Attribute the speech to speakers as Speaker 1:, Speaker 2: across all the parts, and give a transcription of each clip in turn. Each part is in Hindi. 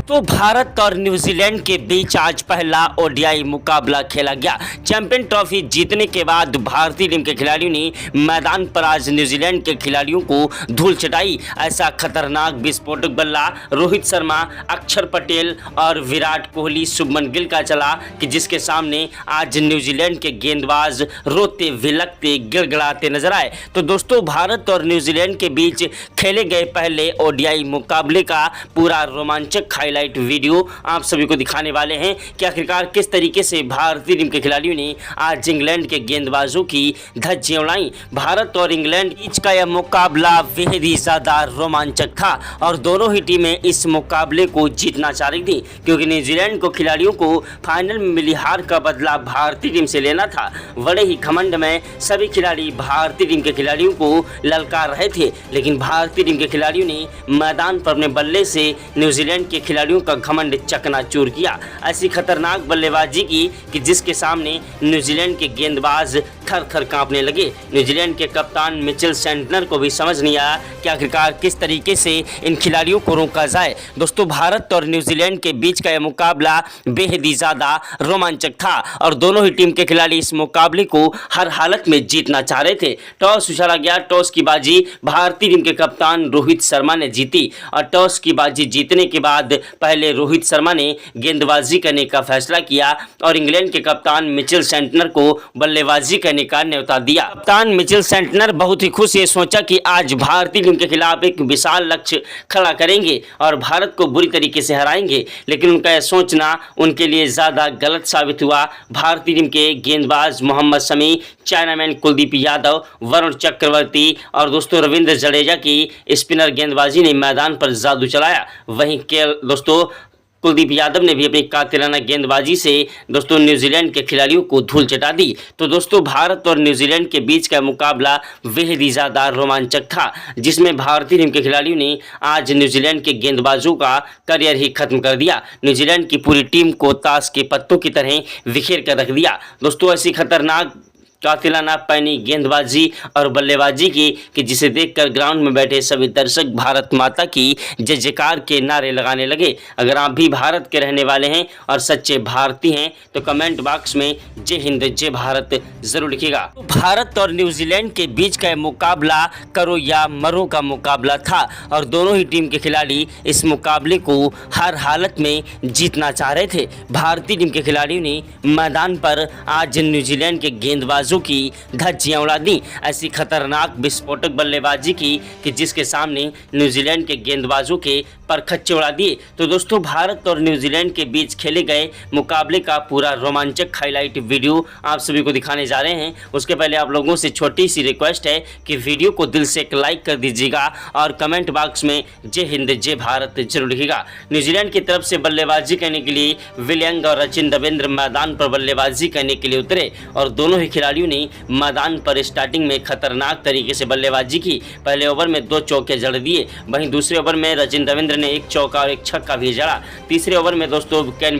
Speaker 1: तो भारत और न्यूजीलैंड के बीच आज पहला ओडीआई मुकाबला खेला गया। चैंपियन ट्रॉफी जीतने के बाद भारतीय टीम के खिलाड़ियों ने मैदान पर आज न्यूजीलैंड के खिलाड़ियों को धूल चटाई। ऐसा खतरनाक विस्फोटक बल्ला रोहित शर्मा, अक्षर पटेल और विराट कोहली, शुभमन गिल का चला कि जिसके सामने आज न्यूजीलैंड के गेंदबाज रोते विलकते गिड़गिड़ाते नजर आए। तो दोस्तों, भारत और न्यूजीलैंड के बीच खेले गए पहले ओडीआई मुकाबले का पूरा रोमांचक हाईलाइट वीडियो आप सभी को दिखाने वाले हैं कि आखिरकार किस तरीके से भारतीय टीम के खिलाड़ियों ने आज इंग्लैंड के गेंदबाजों की धज्जियां उड़ाई। भारत और इंग्लैंड बीच का यह मुकाबला बेहद ही ज्यादा रोमांचक था और दोनों ही टीमें इस मुकाबले को जीतना चाह रही थी, क्योंकि न्यूजीलैंड को खिलाड़ियों को फाइनल में मिली हार का बदला भारतीय टीम से लेना था। बड़े ही घमंड में सभी खिलाड़ी भारतीय टीम के खिलाड़ियों को ललकार रहे थे, लेकिन भारतीय टीम के खिलाड़ियों ने मैदान पर अपने बल्ले से न्यूजीलैंड के खिलाड़ियों का घमंड चकनाचूर किया। ऐसी खतरनाक बल्लेबाजी की कि जिसके सामने न्यूजीलैंड के गेंदबाज थर थर कांपने लगे। न्यूजीलैंड के कप्तान मिचेल सेंटनर को भी समझ नहीं आया कि आखिरकार किस तरीके से इन खिलाड़ियों को रोका जाए। दोस्तों, भारत और न्यूजीलैंड के बीच का यह मुकाबला बेहद ही ज्यादा रोमांचक था और दोनों ही टीम के खिलाड़ी इस मुकाबले को हर हालत में जीतना चाह रहे थे। टॉस उछाला गया। टॉस की बाजी भारतीय टीम के कप्तान रोहित शर्मा ने जीती और टॉस की बाजी जीतने के बाद पहले रोहित शर्मा ने गेंदबाजी करने का फैसला किया और इंग्लैंड के कप्तान मिचेल सेंटनर को बल्लेबाजी करने का न्योता दिया। कप्तान मिचेल सेंटनर बहुत ही खुश ये सोचा कि आज भारतीय टीम के खिलाफ एक विशाल लक्ष्य खड़ा करेंगे और भारत को बुरी तरीके से हराएंगे, लेकिन उनका यह सोचना उनके लिए ज्यादा गलत साबित हुआ। भारतीय टीम के गेंदबाज मोहम्मद शमी, चाइनामैन कुलदीप यादव, वरुण चक्रवर्ती और दोस्तों रविंद्र जडेजा की स्पिनर गेंदबाजी ने मैदान पर जादू चलाया। वहीं दोस्तों कुलदीप यादव ने भी अपनी कातिलाना गेंदबाजी से दोस्तों न्यूजीलैंड के खिलाड़ियों को धूल चटा दी। तो दोस्तों, भारत और न्यूजीलैंड के बीच का मुकाबला बेहद ही ज़्यादा रोमांचक था, जिसमें भारतीय टीम के खिलाड़ियों ने आज न्यूजीलैंड के गेंदबाजों का करियर ही खत्म कर दिया। न्यूजीलैंड की पूरी टीम को ताश के पत्तों की तरह बिखेर कर रख दिया। दोस्तों, ऐसी खतरनाक कातिलाना पैनी गेंदबाजी और बल्लेबाजी की कि जिसे देखकर ग्राउंड में बैठे सभी दर्शक भारत माता की जय जयकार के नारे लगाने लगे। अगर आप भी भारत के रहने वाले हैं और सच्चे भारतीय हैं तो कमेंट बॉक्स में जय हिंद जय भारत जरूर लिखिएगा। भारत और न्यूजीलैंड के बीच का मुकाबला करो या मरो का मुकाबला था और दोनों ही टीम के खिलाड़ी इस मुकाबले को हर हालत में जीतना चाह रहे थे। भारतीय टीम के खिलाड़ियों ने मैदान पर आज न्यूजीलैंड के गेंदबाजों की धज्जियां उड़ा दी। ऐसी खतरनाक विस्फोटक बल्लेबाजी की कि जिसके सामने न्यूजीलैंड के गेंदबाजों के परखच्चे उड़ा दिए। तो दोस्तों, भारत और न्यूजीलैंड के बीच खेले गए मुकाबले का पूरा रोमांचक हाईलाइट वीडियो आप सभी को दिखाने जा रहे हैं। उसके पहले आप लोगों से छोटी सी रिक्वेस्ट है कि वीडियो को दिल से एक लाइक कर दीजिएगा और कमेंट बॉक्स में जय हिंद जय भारत जरूर लिखिएगा। न्यूजीलैंड की तरफ से बल्लेबाजी करने के लिए विलियंग और रचिन रविंद्र मैदान पर बल्लेबाजी करने के लिए उतरे और दोनों ही खिलाड़ियों ने मैदान पर स्टार्टिंग में खतरनाक तरीके से बल्लेबाजी की। पहले ओवर में 2 चौके जड़ दिए, वहीं दूसरे ओवर में रचिन रविंद्र ने 1 चौका और 1 छक्का भी जड़ा। तीसरे ओवर में दोस्तों केन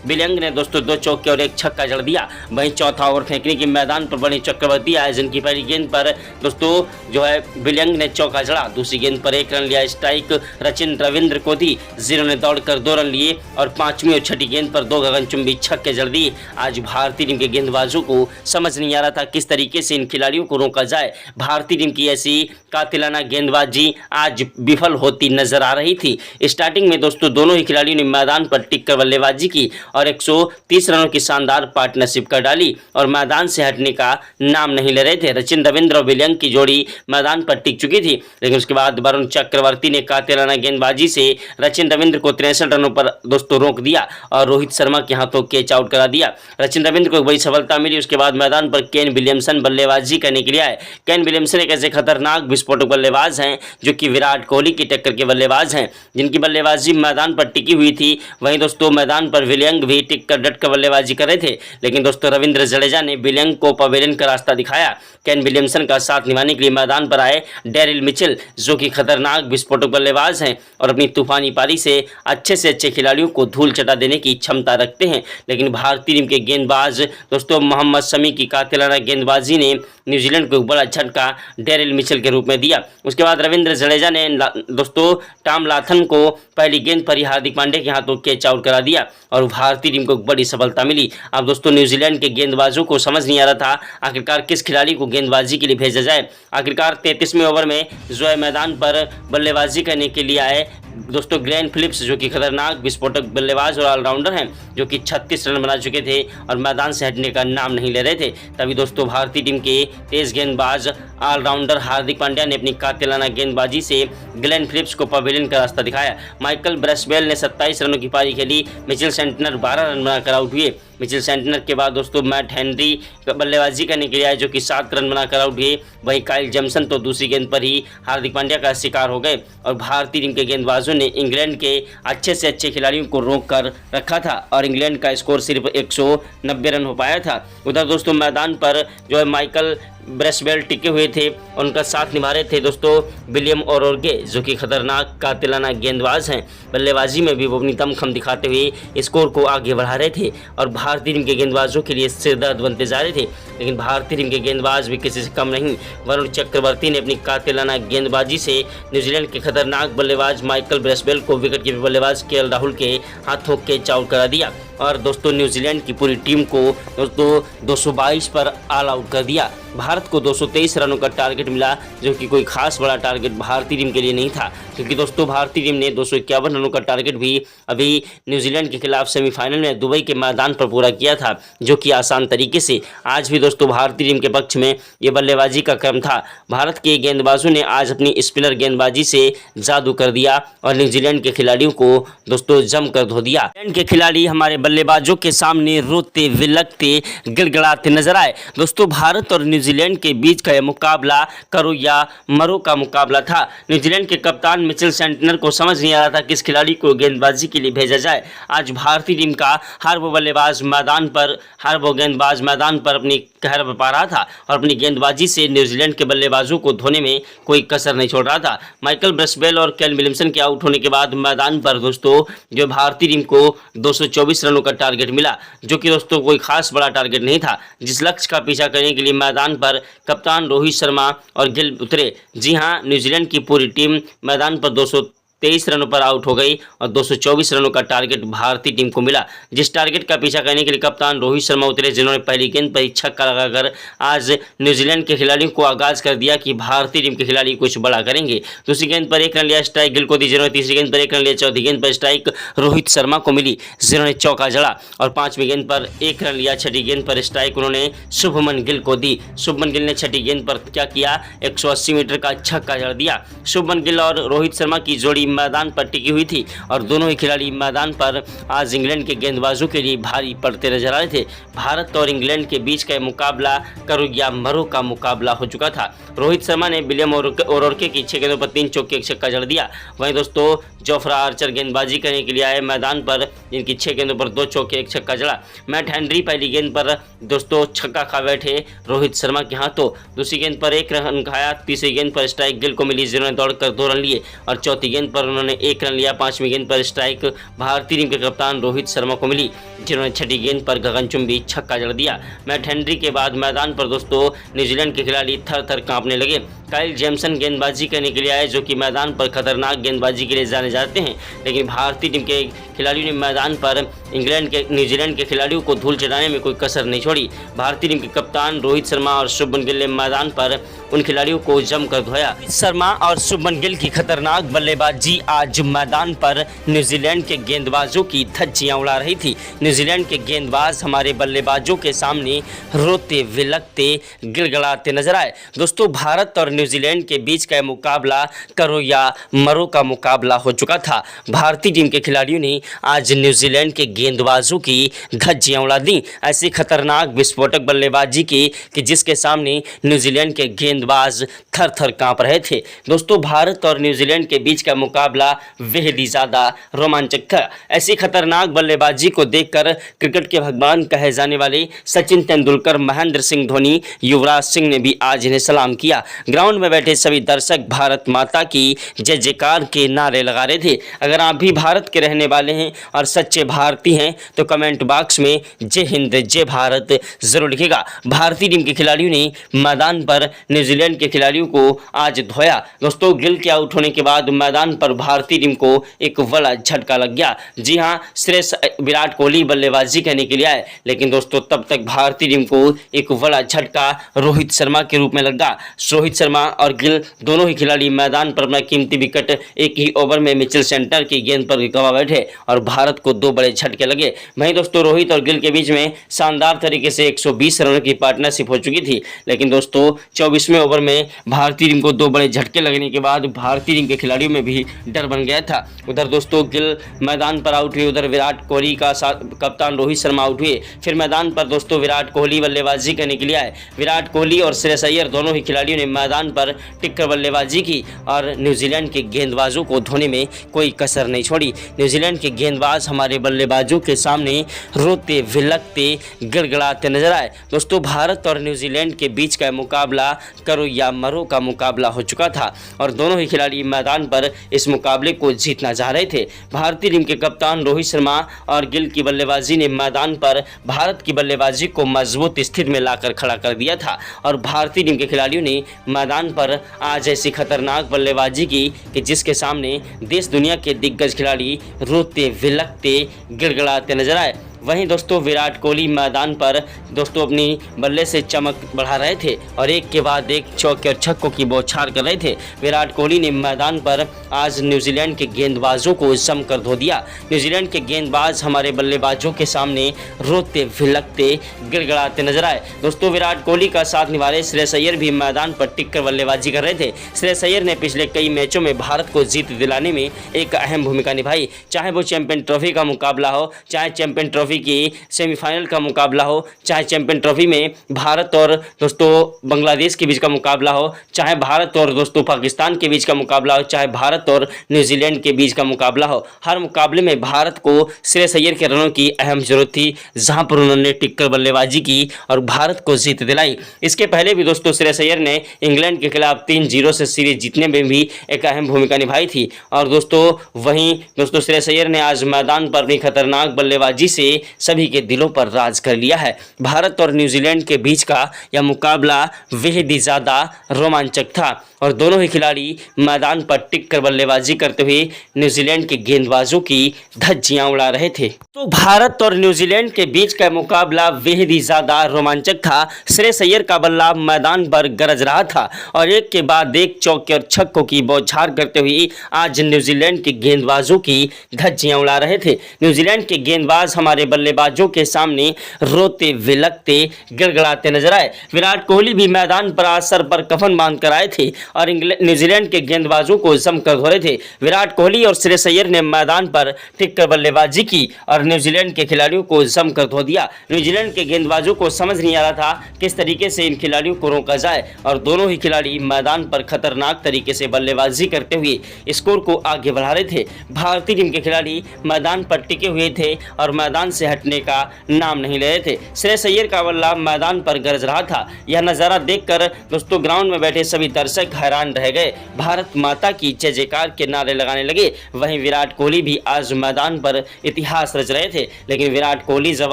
Speaker 1: विलियंग ने दोस्तों 2 चौके और 1 छक्का जड़ दिया। वहीं चौथा ओवर फेंकने की मैदान पर बनी चक्रवर्ती आए, जिनकी पहली गेंद पर दोस्तों जो है विलियंग ने चौका जड़ा। दूसरी गेंद पर 1 रन लिया स्ट्राइक रचिन रविंद्र को दी। जीरो ने दौड़कर 2 रन लिए और पांचवी और छठी गेंद पर 2 गगनचुंबी छक्के जड़ दिए। आज भारतीय टीम के गेंदबाजों को समझ नहीं आ रहा था किस तरीके से इन खिलाड़ियों को रोका जाए। भारतीय टीम की ऐसी कातिलाना गेंदबाजी आज विफल होती नजर आ रही थी। स्टार्टिंग में दोस्तों दोनों ही खिलाड़ियों ने मैदान पर टिककर बल्लेबाजी की और 130 रनों की शानदार पार्टनरशिप कर डाली और मैदान से हटने का नाम नहीं ले रहे थे। रचिन रविंद्र और विलियंग की जोड़ी मैदान पर टिक चुकी थी, लेकिन उसके बाद वरुण चक्रवर्ती ने कातिलाना गेंदबाजी से रचिन रविंद्र को 63 रनों पर दोस्तों रोक दिया और रोहित शर्मा के हाथों कैच आउट करा दिया। रचिन रविंद्र को एक बड़ी सफलता मिली। उसके बाद मैदान पर केन विलियमसन बल्लेबाजी करने के लिए आए। केन विलियमसन एक ऐसे खतरनाक विस्फोटक बल्लेबाज हैं जो कि विराट कोहली की टक्कर के बल्लेबाज हैं, जिनकी बल्लेबाजी मैदान पर टिकी हुई थी। वहीं दोस्तों मैदान पर विलियंग भी टिक कर डट कर बल्लेबाजी कर रहे थे, लेकिन दोस्तों रविंद्र जडेजा ने विलियंग को पवेलियन का रास्ता दिखाया। केन विलियमसन का साथ निभाने के लिए मैदान पर आए डेरिल मिचेल, जो कि खतरनाक विस्फोटक बल्लेबाज हैं और अपनी तूफानी पारी से अच्छे खिलाड़ियों को धूल चटा देने की क्षमता रखते हैं। लेकिन भारतीय टीम के गेंदबाज दोस्तों मोहम्मद शमी की कातिलाना गेंदबाजी ने न्यूजीलैंड को एक बड़ा झटका डेरिल मिचेल के रूप में दिया। उसके बाद रविंद्र जडेजा ने दोस्तों टॉम लाथन को पहली गेंद पर ही हार्दिक पांड्या के हाथों कैच आउट करा दिया और भारतीय टीम को एक बड़ी सफलता मिली। अब दोस्तों न्यूजीलैंड के गेंदबाजों को समझ नहीं आ रहा था आखिरकार किस खिलाड़ी को गेंदबाजी के लिए भेजा जाए। आखिरकार 33वें ओवर में जो है मैदान पर बल्लेबाजी करने के लिए आए दोस्तों ग्लेन फिलिप्स, जो कि खतरनाक विस्फोटक बल्लेबाज और ऑलराउंडर हैं, जो कि 36 रन बना चुके थे और मैदान से हटने का नाम नहीं ले रहे थे। तभी दोस्तों भारतीय टीम के तेज गेंदबाज ऑलराउंडर हार्दिक पांड्या ने अपनी कातिलाना गेंदबाजी से ग्लेन फिलिप्स को पवेलियन का रास्ता दिखाया। माइकल ब्रेसवेल ने 27 रनों की पारी खेली। मिचेल सेंटनर 12 रन बनाकर आउट हुए। मिचेल सेंटनर के बाद दोस्तों मैट हेनरी बल्लेबाजी करने के लिए आए, जो कि 7 रन बनाकर आउट हुए। वहीं काइल जेमसन तो दूसरी गेंद पर ही हार्दिक पांड्या का शिकार हो गए और भारतीय टीम के गेंदबाजों ने इंग्लैंड के अच्छे से अच्छे खिलाड़ियों को रोक कर रखा था और इंग्लैंड का स्कोर सिर्फ 190 रन हो पाया था। उधर दोस्तों मैदान पर जो है माइकल ब्रेसवेल टिके हुए थे, उनका साथ निभा रहे थे दोस्तों विलियम ओरोर्गे, जो कि खतरनाक कातिलाना गेंदबाज हैं। बल्लेबाजी में भी वो अपनी दमखम दिखाते हुए स्कोर को आगे बढ़ा रहे थे और भारतीय टीम के गेंदबाजों के लिए सिरदर्द बनते जा रहे थे। लेकिन भारतीय टीम के गेंदबाज भी किसी से कम नहीं। वरुण चक्रवर्ती ने अपनी कातिलाना गेंदबाजी से न्यूजीलैंड के खतरनाक बल्लेबाज माइकल ब्रेसवेल को विकेट कीपर बल्लेबाज केएल राहुल के हाथों कैच आउट करा दिया और दोस्तों न्यूजीलैंड की पूरी टीम को दोस्तों 222 पर ऑल आउट कर दिया। भारत को 223 रनों का टारगेट मिला, जो कि कोई खास बड़ा टारगेट भारतीय टीम के लिए नहीं था, क्योंकि दोस्तों भारतीय टीम ने 251 रनों का टारगेट भी अभी न्यूजीलैंड के खिलाफ सेमीफाइनल में दुबई के मैदान पर पूरा किया था, जो कि आसान तरीके से। आज भी दोस्तों भारतीय टीम के पक्ष में ये बल्लेबाजी का क्रम था। भारत के गेंदबाजों ने आज अपनी स्पिनर गेंदबाजी से जादू कर दिया और न्यूजीलैंड के खिलाड़ियों को दोस्तों जमकर धो दिया। न्यूजीलैंड के खिलाड़ी हमारे बल्लेबाजों के सामने रोते विलकते गिड़गिड़ाते नजर आए। दोस्तों भारत और न्यूजीलैंड के बीच का यह मुकाबला करो या मरो का मुकाबला था। न्यूजीलैंड के कप्तान मिचेल सेंटनर को समझ नहीं आ रहा था किस खिलाड़ी को गेंदबाजी के लिए भेजा जाए। आज भारतीय टीम का हर वो बल्लेबाज मैदान पर, हर वो गेंदबाज मैदान पर अपनी कहर बपा रहा था और अपनी गेंदबाजी से न्यूजीलैंड के बल्लेबाजों को धोने में कोई कसर नहीं छोड़ रहा था। माइकल ब्रेसवेल और केन विलियमसन के आउट होने के बाद मैदान पर दोस्तों जो भारतीय टीम को 224 रनों का टारगेट मिला, जो कि दोस्तों कोई खास बड़ा टारगेट नहीं था। जिस लक्ष्य का पीछा करने के लिए मैदान पर कप्तान रोहित शर्मा और गिल उतरे, जी हां, न्यूजीलैंड की पूरी टीम मैदान पर 223 रनों पर आउट हो गई और 224 रनों का टारगेट भारतीय टीम को मिला। जिस टारगेट का पीछा करने के लिए कप्तान रोहित शर्मा उतरे, जिन्होंने पहली गेंद पर छक्का लगाकर आज न्यूजीलैंड के खिलाड़ियों को आगाज कर दिया कि भारतीय टीम के खिलाड़ी कुछ बड़ा करेंगे। दूसरी गेंद पर 1 रन लिया, स्ट्राइक गिल को दी, जिन्होंने तीसरी गेंद पर 1 रन लिया। चौथी गेंद पर स्ट्राइक रोहित शर्मा को मिली, जिन्होंने चौका जड़ा और 5वीं गेंद पर 1 रन लिया। छठी गेंद पर स्ट्राइक उन्होंने शुभमन गिल को दी। शुभमन गिल ने छठी गेंद पर क्या किया, 180 मीटर का छक्का जड़ दिया। शुभमन गिल और रोहित शर्मा की जोड़ी मैदान पर टिकी हुई थी और दोनों ही खिलाड़ी मैदान पर आज इंग्लैंड के गेंदबाजों के लिए भारी पड़ते नजर आ रहे थे। भारत और इंग्लैंड के बीच का मुकाबला करो या मरो का मुकाबला हो चुका था। रोहित शर्मा ने विलियम ओरोर्के की 6 गेंदों पर 3 चौके 1 छक्का जड़ दिया। वहीं दोस्तों जोफ्रा आर्चर गेंदबाजी करने के लिए आए मैदान पर, जिनकी 6 गेंदों पर 2 चौके 1 छक्का जड़ा। मैट हेनरी पहली गेंद पर दोस्तों छक्का खा बैठे रोहित शर्मा के हाथों। दूसरी गेंद पर 1 रन खाया। तीसरी गेंद पर स्ट्राइक गिल को मिली, जिन्होंने दौड़कर 2 रन लिए और चौथी गेंद पर उन्होंने 1 रन लिया। 5वीं गेंद पर स्ट्राइक भारतीय टीम के कप्तान रोहित शर्मा को मिली, जिन्होंने छठी गेंद पर गगनचुंबी छक्का जड़ दिया। मैट हेनरी के बाद मैदान पर दोस्तों न्यूजीलैंड के खिलाड़ी थर थर कांपने लगे। काइल जेमसन गेंदबाजी करने के लिए आए, जो कि मैदान पर खतरनाक गेंदबाजी के लिए जाने जाते हैं, लेकिन भारतीय टीम के खिलाड़ियों ने मैदान पर न्यूजीलैंड के खिलाड़ियों को धूल चटाने में कोई कसर नहीं छोड़ी। भारतीय टीम के कप्तान रोहित शर्मा और शुभमन गिल ने मैदान पर उन खिलाड़ियों को जमकर धोया। शर्मा और शुभमन गिल की खतरनाक बल्लेबाजी आज मैदान पर न्यूजीलैंड के गेंदबाजों की धज्जियां उड़ा रही थी। न्यूजीलैंड के गेंदबाज हमारे बल्लेबाजों के सामने रोते विलकते गिड़गिड़ाते नजर आए। दोस्तों भारत और न्यूजीलैंड के बीच का मुकाबला करो या मरो का मुकाबला हो चुका था। भारतीय टीम के खिलाड़ियों ने आज न्यूजीलैंड के गेंदबाजों की धज्जियां उड़ा दी। ऐसी खतरनाक विस्फोटक बल्लेबाजी की कि जिसके सामने न्यूजीलैंड के गेंदबाज थर थर कांप रहे थे। दोस्तों, भारत और न्यूजीलैंड के बीच का मुकाबला बेहद ही ज़्यादा रोमांचक था। ऐसी खतरनाक बल्लेबाजी को देखकर क्रिकेट के भगवान कहे जाने वाले सचिन तेंदुलकर, महेंद्र सिंह धोनी, युवराज सिंह ने भी आज इन्हें सलाम किया। ग्राउंड में बैठे सभी दर्शक भारत माता की जय जयकार के नारे लगा रहे थे। अगर आप भी भारत के रहने वाले हैं और सच्चे भारतीय हैं तो कमेंट बॉक्स में जय हिंद जय भारत जरूर लिखिएगा। भारतीय टीम के खिलाड़ियों ने मैदान पर न्यूजीलैंड के खिलाड़ियों को आज धोया। दोस्तों, गिल के आउट होने के बाद मैदान पर भारतीय टीम को एक बड़ा झटका लग गया। जी हां, श्रेयस विराट कोहली बल्लेबाजी करने के लिए आए, लेकिन दोस्तों तब तक भारतीय टीम को एक बड़ा झटका रोहित शर्मा के रूप में लगा। रोहित शर्मा और गिल दोनों ही खिलाड़ी मैदान पर अपना कीमती विकेट एक ही ओवर में मिचेल सेंटर की गेंद पर गंवा बैठे और भारत को दो बड़े झटके लगे। वहीं दोस्तों, रोहित और गिल के बीच में शानदार तरीके से 120 रनों की पार्टनरशिप हो चुकी थी, लेकिन दोस्तों 24वें ओवर में भारतीय टीम को दो बड़े झटके लगने के बाद भारतीय टीम के खिलाड़ियों में भी डर बन गया था। उधर दोस्तों गिल मैदान पर आउट हुए, उधर विराट कोहली का कप्तान रोहित शर्मा आउट हुए। फिर मैदान पर दोस्तों विराट कोहली बल्लेबाजी करने के लिए आए। विराट कोहली और श्रेयस अय्यर दोनों ही खिलाड़ियों ने मैदान पर टिककर बल्लेबाजी की और न्यूजीलैंड के गेंदबाजों को धोने में कोई कसर नहीं छोड़ी। न्यूजीलैंड के गेंदबाज हमारे बल्लेबाजों के सामने रोते विलकते गिड़गिड़ाते नजर आए। दोस्तों, भारत और न्यूजीलैंड के बीच का मुकाबला करो या मरो का मुकाबला हो चुका था और दोनों ही खिलाड़ी मैदान पर इस मुकाबले को जीतना चाह रहे थे। भारतीय टीम के कप्तान रोहित शर्मा और गिल की बल्लेबाजी ने मैदान पर भारत की बल्लेबाजी को मजबूत स्थिति में लाकर खड़ा कर दिया था और भारतीय टीम के खिलाड़ियों ने मैदान पर आज ऐसी खतरनाक बल्लेबाजी की कि जिसके सामने देश दुनिया के दिग्गज खिलाड़ी रोते विलकते गिड़गिड़ाते नजर आए। वहीं दोस्तों विराट कोहली मैदान पर दोस्तों अपनी बल्ले से चमक बढ़ा रहे थे और एक के बाद एक चौके और छक्कों की बौछार कर रहे थे। विराट कोहली ने मैदान पर आज न्यूजीलैंड के गेंदबाजों को जमकर धो दिया। न्यूजीलैंड के गेंदबाज हमारे बल्लेबाजों के सामने रोते विलकते गिड़गिड़ाते नजर आए। दोस्तों, विराट कोहली का साथ निभा रहे श्रेयस अय्यर भी मैदान पर टिककर बल्लेबाजी कर रहे थे। श्रेयस अय्यर ने पिछले कई मैचों में भारत को जीत दिलाने में एक अहम भूमिका निभाई, चाहे वो चैंपियन ट्रॉफी का मुकाबला हो, चाहे चैंपियन ट्रॉफी की सेमीफाइनल का मुकाबला हो, चाहे चैंपियन ट्रॉफी में भारत और दोस्तों बांग्लादेश के बीच का मुकाबला हो, चाहे भारत और दोस्तों पाकिस्तान के बीच का मुकाबला हो, चाहे भारत और न्यूजीलैंड के बीच का मुकाबला हो। हर मुकाबले में भारत को श्रेयस अय्यर के रनों की अहम जरूरत थी, जहां पर उन्होंने टिककर बल्लेबाजी की और भारत को जीत दिलाई। इसके पहले भी दोस्तों श्रेयस अय्यर ने इंग्लैंड के खिलाफ 3-0 से सीरीज जीतने में भी एक अहम भूमिका निभाई थी और दोस्तों वहीं दोस्तों श्रेयस अय्यर ने आज मैदान पर अपनी खतरनाक बल्लेबाजी से सभी के दिलों पर राज कर लिया है। भारत और न्यूजीलैंड के बीच का यह मुकाबला बेहद ही ज़्यादा रोमांचक था और दोनों ही खिलाड़ी मैदान पर टिककर बल्लेबाजी करते हुए न्यूजीलैंड के गेंदबाजों की धज्जियां उड़ा रहे थे। तो भारत और न्यूजीलैंड के बीच का मुकाबला बेहद ही ज़्यादा रोमांचक था। श्रेयस अय्यर का बल्ला मैदान पर गरज रहा था और एक के बाद एक चौके और छक्कों की बौछार करते हुए आज न्यूजीलैंड के गेंदबाजों की धज्जियां उड़ा रहे थे। न्यूजीलैंड के गेंदबाज हमारे बल्लेबाजों के सामने रोते विलकते गिड़गिड़ाते नजर आए। विराट कोहली भी मैदान पर आज सर पर कफन बांध कर आए थे और न्यूजीलैंड के गेंदबाजों को जमकर धो रहे थे। विराट कोहली और श्रेयस अय्यर ने मैदान पर टिककर बल्लेबाजी की और न्यूजीलैंड के खिलाड़ियों को जमकर धो दिया। न्यूजीलैंड के गेंदबाजों को समझ नहीं आ रहा था किस तरीके से इन खिलाड़ियों को रोका जाए और दोनों ही खिलाड़ी मैदान पर खतरनाक तरीके से बल्लेबाजी करते हुए स्कोर को आगे बढ़ा रहे थे। भारतीय टीम के खिलाड़ी मैदान पर टिके हुए थे और मैदान से हटने का नाम नहीं ले रहे थे। श्रेयस अय्यर का बल्ला मैदान पर गरज रहा था। यह नज़ारा देखकर दोस्तों ग्राउंड में बैठे सभी दर्शक हैरान रह गए। भारत माता की जय जयकार के नारे लगाने लगे। वहीं विराट कोहली भी आज मैदान पर इतिहास रच रहे थे, लेकिन विराट कोहली जब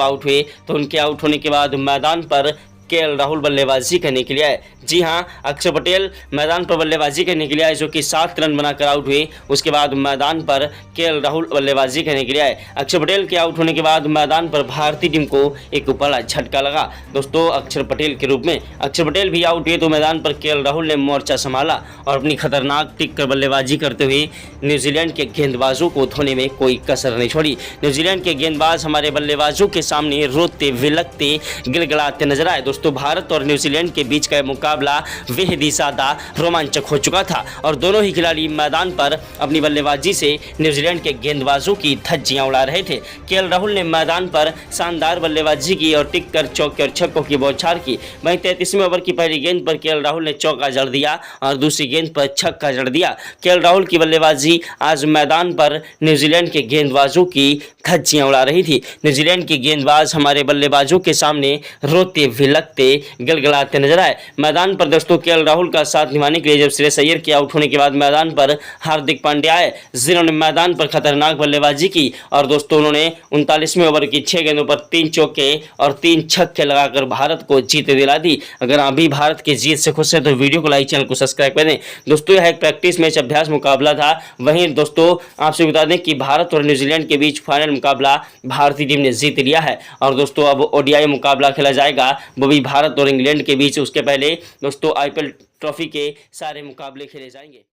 Speaker 1: आउट हुए तो उनके आउट होने के बाद मैदान पर केएल राहुल बल्लेबाजी करने के लिए आए। जी हां, अक्षर पटेल मैदान पर बल्लेबाजी करने के लिए आए जो कि 7 रन बनाकर आउट हुए। उसके बाद मैदान पर केएल राहुल बल्लेबाजी करने के लिए आए। अक्षर पटेल के आउट होने के बाद मैदान पर भारतीय टीम को एक बड़ा झटका लगा दोस्तों अक्षर पटेल के रूप में। अक्षर पटेल भी आउट हुए तो मैदान पर केएल राहुल ने मोर्चा संभाला और अपनी खतरनाक टिक कर बल्लेबाजी करते हुए न्यूजीलैंड के गेंदबाजों को धोने में कोई कसर नहीं छोड़ी। न्यूजीलैंड के गेंदबाज हमारे बल्लेबाजों के सामने रोते विलकते गिड़गिड़ाते नजर आए। दोस्तों भारत और न्यूजीलैंड के बीच का यह मुकाबला बेहद ही ज़्यादा रोमांचक हो चुका था और दोनों ही खिलाड़ी मैदान पर अपनी बल्लेबाजी से न्यूजीलैंड के गेंदबाजों की धज्जियां उड़ा रहे थे। केएल राहुल ने मैदान पर शानदार बल्लेबाजी की और टिक कर चौके और छक्कों की बौछार की। वहीं 33वें ओवर की पहली गेंद पर केएल राहुल ने चौका जड़ दिया और दूसरी गेंद पर छक्का जड़ दिया। केएल राहुल की बल्लेबाजी आज मैदान पर न्यूजीलैंड के गेंदबाजों की धज्जियां उड़ा रही थी। न्यूजीलैंड के गेंदबाज हमारे बल्लेबाजों के सामने रोते विलकते गिड़गिड़ाते नजर आए। मैदान पर दोस्तों केएल राहुल का साथ निभाने के लिए जब श्रेयस अय्यर के आउट होने के बाद मैदान पर हार्दिक पांड्या आए, जिन्होंने मैदान पर खतरनाक बल्लेबाजी की और दोस्तों उन्होंने 39वें ओवर की 6 गेंदों पर 3 चौके और 3 छक्के लगाकर भारत को जीत दिला दी। अगर अभी भारत की जीत से खुश है तो वीडियो को लाइक, चैनल को सब्सक्राइब कर दें। दोस्तों यह एक प्रैक्टिस मैच अभ्यास मुकाबला था। वहीं दोस्तों आपसे बता दें कि भारत और न्यूजीलैंड के बीच फाइनल मुकाबला भारतीय टीम ने जीत लिया है और दोस्तों अब ओडीआई मुकाबला खेला जाएगा, वो भी भारत और इंग्लैंड के बीच। उसके पहले दोस्तों आईपीएल ट्रॉफी के सारे मुकाबले खेले जाएंगे।